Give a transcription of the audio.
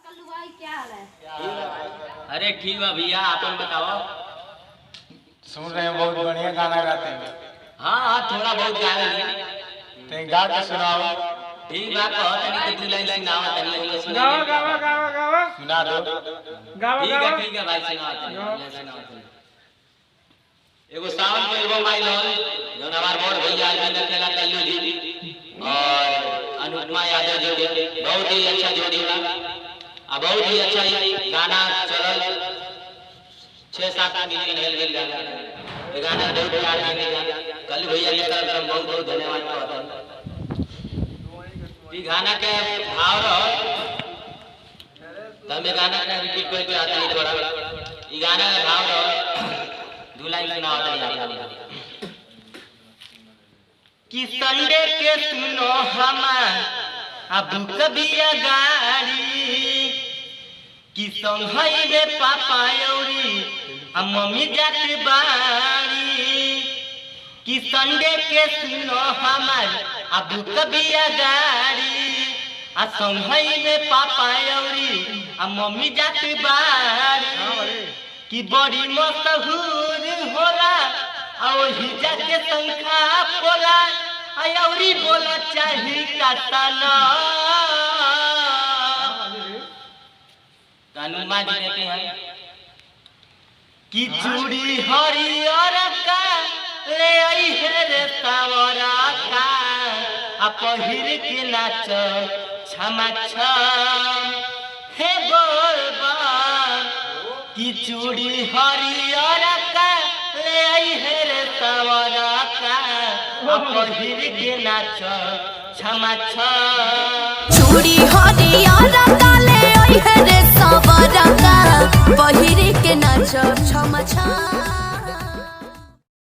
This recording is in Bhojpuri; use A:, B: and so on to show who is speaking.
A: कल्लू भाई क्या हाल है?
B: अरे ठीक है भैया, अपन बताओ।
C: सुन रहे हैं बहुत बढ़िया गाना गाते हैं।
B: हाँ हाँ थोड़ा बहुत गा लेंगे।
C: तो गा के सुनाओ।
B: ठीक बात कहो, तनी के 2 लाइन सुनाओ, तनी हम सुनाएंगे।
D: गावा गावा गावा गावा
C: सुना दो।
D: गावा
B: ठीक
D: गावा
B: है भाई, सुनाओ तनी सुनाओ तनी। एगो सावन के एल्बम आइल हल, जौन हमार बड़ भैया अरविंद अकेला कल्लू जी और अनुपमा यादव जी के बहुत ही अच्छा जोड़ी बा। आ बहुत ही अच्छा गाना चलल, 6-7 मिलियन हेल गेल गाना। ये गाना बहुत प्यार देने जा कल्लू भैया के तरफ से बहुत बहुत धन्यवाद कहत। ई गाना के भाव रहो तब ये गाना के रिपीट करके आता है थोड़ा। ई गाना का भाव रहो 2 लाइन सुनाओ तनी आप। कि संडे के सुनो हमार अब कबिया गाड़ी कि संघई में पापा औरी आ मम्मी जात बाड़ी कि संडे के सुनो हमार अब कबिया गाड़ी आ संघई में पापा औरी आ मम्मी जात बाड़ी कि बड़ी मशहूर होला और हिजा के संखा बोला औरी बोला चाही कातना कानूमा जी देते हैं कि चूड़ी हरियर का ले आई है रे सावरा का आ पहिर के नाच छमा छम हे बोलबा कि चूड़ी हरियर का ले आई है रे सावरा का आ पहिर के नाच छमा छम
E: चूड़ी हरियर का ले आई है रे सावरा का पहिर के नाच छमा छम।